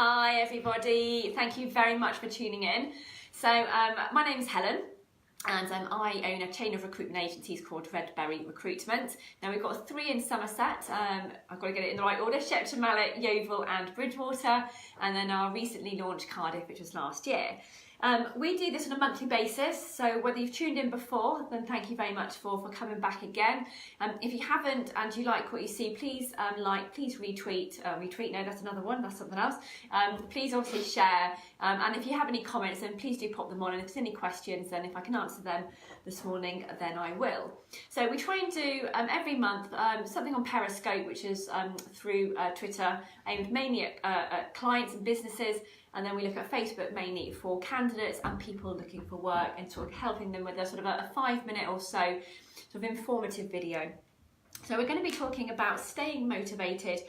Hi everybody, thank you very much for tuning in. So my name is Helen and I own a chain of recruitment agencies called Redberry Recruitment. Now we've got 3 in Somerset, I've got to get it in the right order, Shepton Mallet, Yeovil and Bridgwater, and then our recently launched Cardiff, which was last year. We do this on a monthly basis, so whether you've tuned in before, then thank you very much for coming back again. If you haven't and you like what you see, please please retweet, no, that's another one, that's something else. Please obviously share, and if you have any comments, then please do pop them on, and if there's any questions, then if I can answer them this morning, then I will. So we try and do every month something on Periscope, which is through Twitter, aimed mainly at clients and businesses. And then we look at Facebook mainly for candidates and people looking for work and sort of helping them with a sort of a 5-minute or so sort of informative video. So we're going to be talking about staying motivated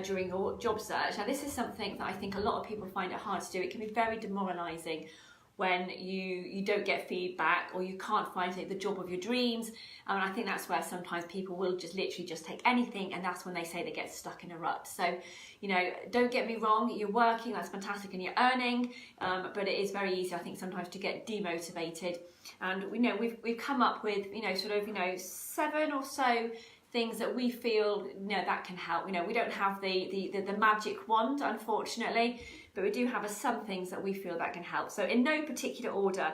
during your job search. Now this is something that I think a lot of people find it hard to do. It can be very demoralising when you don't get feedback or you can't find the job of your dreams. And I think that's where sometimes people will just literally just take anything, and that's when they say they get stuck in a rut. So, you know, don't get me wrong, you're working, that's fantastic, and you're earning, but it is very easy, I think, sometimes to get demotivated. And we know we've come up with, 7 or so things that we feel, that can help. We don't have the magic wand, unfortunately, but we do have some things that we feel that can help. So in no particular order,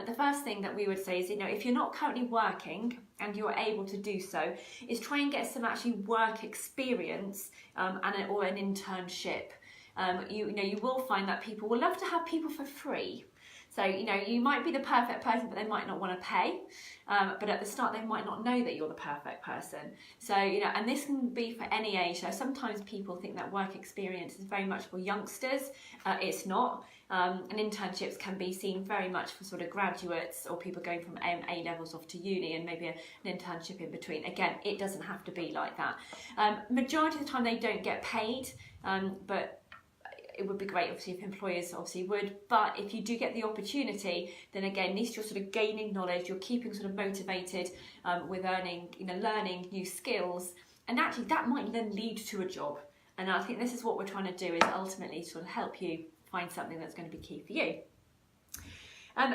the first thing that we would say is, if you're not currently working and you're able to do so, is try and get some actually work experience or an internship. You will find that people will love to have people for free. So, you might be the perfect person, but they might not want to pay. But at the start, they might not know that you're the perfect person. So, and this can be for any age. So sometimes people think that work experience is very much for youngsters. It's not. And internships can be seen very much for sort of graduates or people going from A levels off to uni, and maybe an internship in between. Again, it doesn't have to be like that. Majority of the time they don't get paid, but it would be great, obviously, if employers would. But if you do get the opportunity, then again, at least you're sort of gaining knowledge, you're keeping sort of motivated with learning new skills, and actually that might then lead to a job. And I think this is what we're trying to do, is ultimately sort of help you find something that's going to be key for you.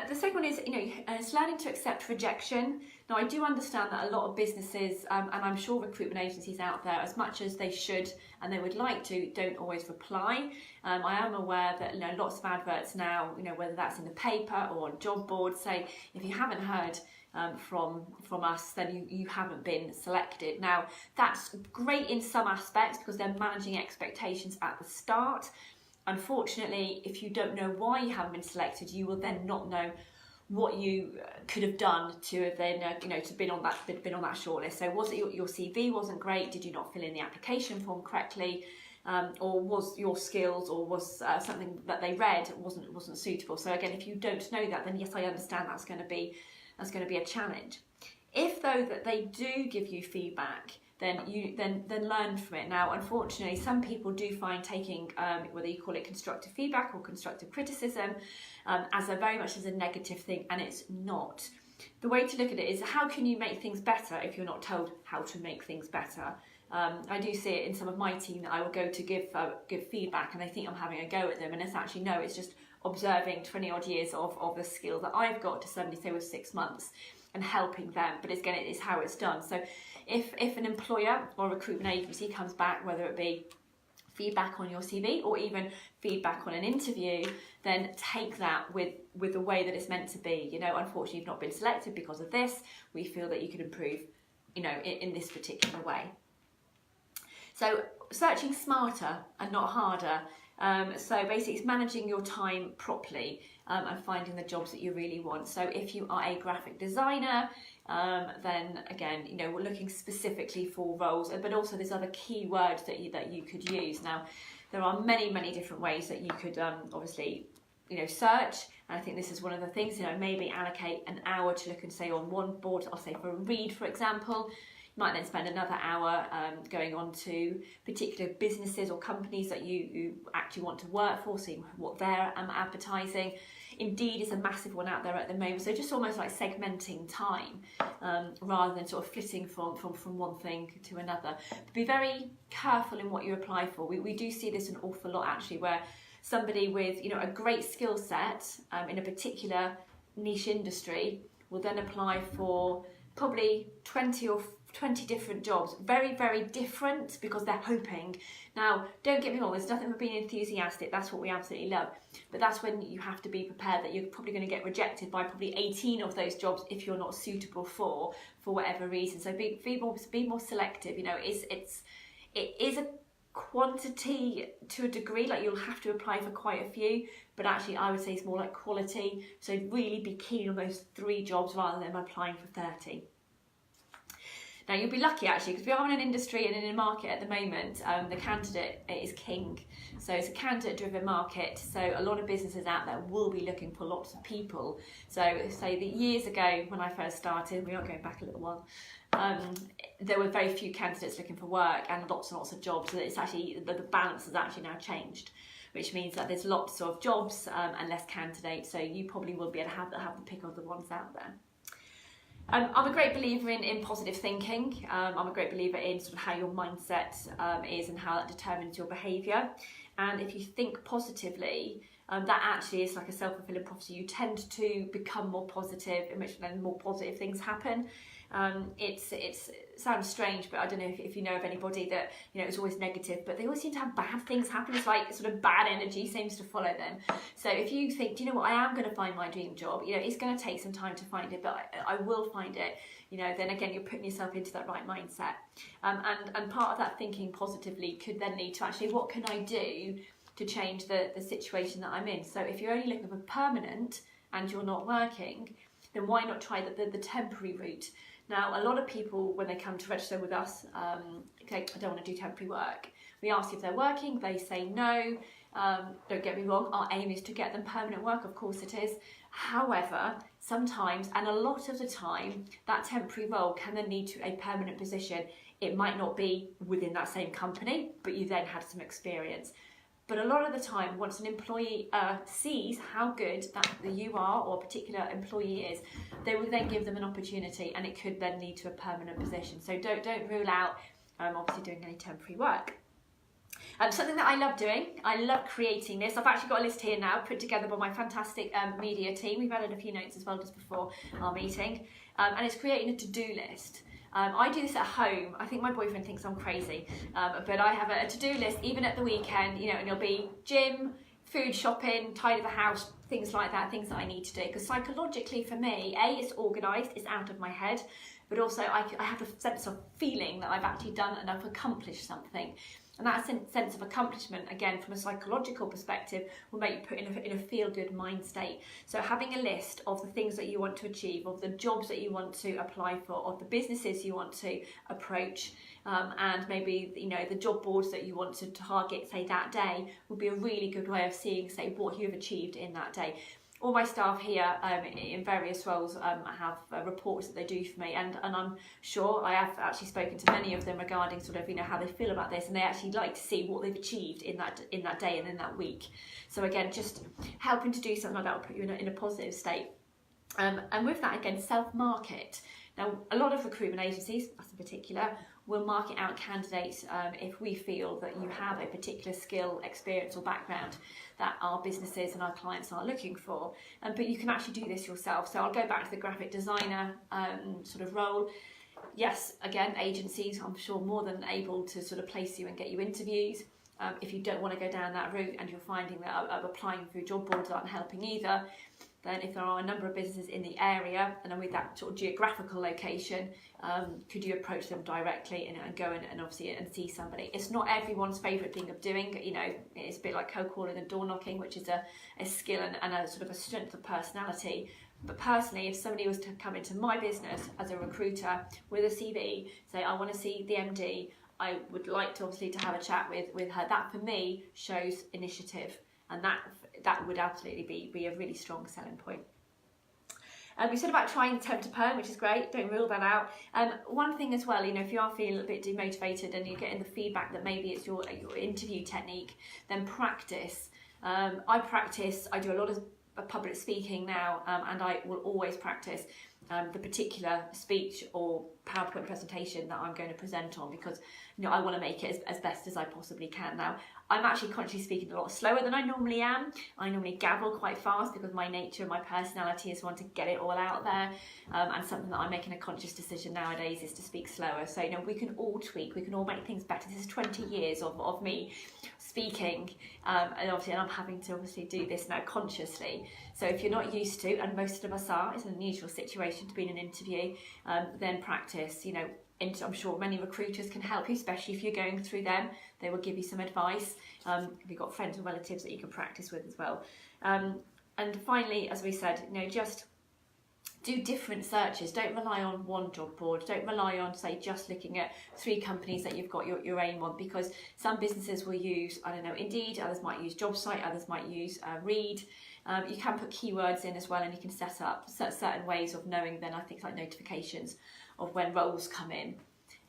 The second one is, it's learning to accept rejection. Now, I do understand that a lot of businesses, and I'm sure recruitment agencies out there, as much as they should and they would like to, don't always reply. I am aware that lots of adverts now, whether that's in the paper or on job boards, say if you haven't heard from us, then you haven't been selected. Now, that's great in some aspects because they're managing expectations at the start. Unfortunately, if you don't know why you haven't been selected, you will then not know what you could have done to have then, to been on that shortlist. So was it your CV wasn't great? Did you not fill in the application form correctly? Or was your skills, or was something that they read wasn't suitable? So again, if you don't know that, then yes, I understand that's going to be a challenge. If though that they do give you feedback, then learn from it. Now, unfortunately, some people do find taking, whether you call it constructive feedback or constructive criticism, as very much as a negative thing, and it's not. The way to look at it is, how can you make things better if you're not told how to make things better? I do see it in some of my team that I will go to give feedback, and they think I'm having a go at them, and it's actually no, it's just observing 20 odd years of the skill that I've got to somebody, say, with 6 months, and helping them. But again, it is how it's done. So if an employer or a recruitment agency comes back, whether it be feedback on your CV or even feedback on an interview, then take that with the way that it's meant to be. Unfortunately, you've not been selected because of this. We feel that you could improve, in this particular way. So searching smarter and not harder. So basically, it's managing your time properly and finding the jobs that you really want. So if you are a graphic designer, then again, we're looking specifically for roles, but also there's other keywords that you could use. Now, there are many different ways that you could obviously search. And I think this is one of the things, maybe allocate an hour to look and say on one board, I'll say for a read, for example. You might then spend another hour going on to particular businesses or companies that you actually want to work for, seeing what they're advertising. Indeed is a massive one out there at the moment. So just almost like segmenting time rather than sort of flitting from one thing to another. But be very careful in what you apply for. We do see this an awful lot actually, where somebody with, you know, a great skill set in a particular niche industry will then apply for probably 20 different jobs, very, very different, because they're hoping. Now, don't get me wrong, there's nothing for being enthusiastic, that's what we absolutely love, but that's when you have to be prepared that you're probably going to get rejected by probably 18 of those jobs if you're not suitable for whatever reason. So be more selective. You know, it is a quantity to a degree, like you'll have to apply for quite a few, but actually I would say it's more like quality. So really be keen on those 3 jobs rather than applying for 30. Now, you'll be lucky actually, because we are in an industry and in a market at the moment, the candidate is king. So it's a candidate-driven market. So a lot of businesses out there will be looking for lots of people. So say that years ago when I first started, we are going back a little while, there were very few candidates looking for work and lots of jobs. So it's actually, the balance has actually now changed, which means that there's lots of jobs and less candidates. So you probably will be able to have the pick of the ones out there. I'm a great believer in positive thinking. I'm a great believer in sort of how your mindset is and how that determines your behaviour. And if you think positively, that actually is like a self-fulfilling prophecy. You tend to become more positive, in which then more positive things happen. It sounds strange, but I don't know if you know of anybody that, you know, it's always negative, but they always seem to have bad things happen. It's like sort of bad energy seems to follow them. So if you think, do you know what, I am going to find my dream job, you know, it's going to take some time to find it, but I will find it, you know, then again, you're putting yourself into that right mindset. And part of that thinking positively could then lead to actually, what can I do to change the situation that I'm in? So if you're only looking for permanent and you're not working, then why not try the temporary route? Now, a lot of people, when they come to register with us, okay, I don't want to do temporary work. We ask if they're working, they say no. Don't get me wrong, our aim is to get them permanent work, of course it is. However, sometimes, and a lot of the time, that temporary role can then lead to a permanent position. It might not be within that same company, but you then had some experience. But a lot of the time, once an employee sees how good that you are or a particular employee is, they will then give them an opportunity, and it could then lead to a permanent position. So don't rule out obviously doing any temporary work. Something that I love doing, I love creating this. I've actually got a list here now put together by my fantastic media team. We've added a few notes as well just before our meeting, and it's creating a to-do list. I do this at home. I think my boyfriend thinks I'm crazy, but I have a to-do list even at the weekend, you know, and it'll be gym, food shopping, tidy the house, things like that, things that I need to do. Because psychologically for me, A, it's organised, it's out of my head, but also I have a sense of feeling that I've actually done and I've accomplished something. And that sense of accomplishment, again, from a psychological perspective, will make you put in a feel-good mind state. So having a list of the things that you want to achieve, of the jobs that you want to apply for, of the businesses you want to approach, and maybe, you know, the job boards that you want to target, say, that day, would be a really good way of seeing, say, what you've achieved in that day. All my staff here in various roles have reports that they do for me, and I'm sure I have actually spoken to many of them regarding sort of, you know, how they feel about this, and they actually like to see what they've achieved in that day and in that week. So again, just helping to do something like that will put you in a positive state. And with that, again, self-market. Now, a lot of recruitment agencies, us in particular, will market out candidates if we feel that you have a particular skill, experience or background that our businesses and our clients are looking for. But you can actually do this yourself. So I'll go back to the graphic designer sort of role. Yes, again, agencies, I'm sure, more than able to sort of place you and get you interviews. If you don't want to go down that route and you're finding that applying through job boards aren't helping either, then if there are a number of businesses in the area and with that sort of geographical location, could you approach them directly and go and obviously and see somebody? It's not everyone's favourite thing of doing, you know, it's a bit like cold calling and door knocking, which is a skill and a sort of a strength of personality. But personally, if somebody was to come into my business as a recruiter with a CV, say, I want to see the MD, I would like to obviously to have a chat with her. That for me shows initiative, and that would absolutely be a really strong selling point. We said about trying temp to perm, which is great. Don't rule that out. One thing as well, you know, if you are feeling a bit demotivated and you're getting the feedback that maybe it's your interview technique, then practice. I do a lot of public speaking now, and I will always practice the particular speech or PowerPoint presentation that I'm going to present on, because, you know, I want to make it as best as I possibly can. Now, I'm actually consciously speaking a lot slower than I normally am. I normally gabble quite fast because my nature and my personality is one to get it all out there. And something that I'm making a conscious decision nowadays is to speak slower. So, you know, we can all tweak, we can all make things better. This is 20 years of me speaking, and obviously I'm having to obviously do this now consciously. So if you're not used to, and most of us are, it's an unusual situation to be in an interview, then practice. You know, I'm sure many recruiters can help you, especially if you're going through them. They will give you some advice. If you've got friends or relatives that you can practice with as well. And finally, as we said, you know, just do different searches. Don't rely on one job board. Don't rely on, say, just looking at 3 companies that you've got your aim on, because some businesses will use, I don't know, Indeed, others might use JobSite, others might use Reed. You can put keywords in as well, and you can set up certain ways of knowing then, I think, like notifications of when roles come in.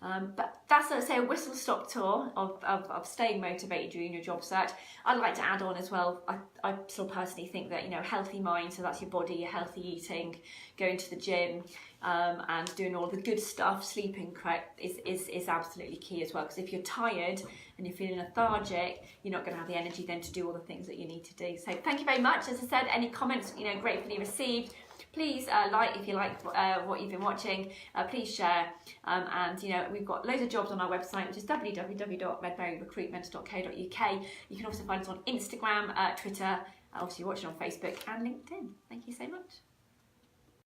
But that's, let's say, a whistle-stop tour of staying motivated during your job search. I'd like to add on as well, I still personally think that, you know, healthy mind, so that's your body, your healthy eating, going to the gym, and doing all the good stuff, sleeping correct, is absolutely key as well. Because if you're tired and you're feeling lethargic, you're not going to have the energy then to do all the things that you need to do. So thank you very much. As I said, any comments, you know, gratefully received. Please like if you like what you've been watching. Please share, and you know, we've got loads of jobs on our website, which is www.redberryrecruitment.co.uk. You can also find us on Instagram, Twitter, obviously watching on Facebook and LinkedIn. Thank you so much.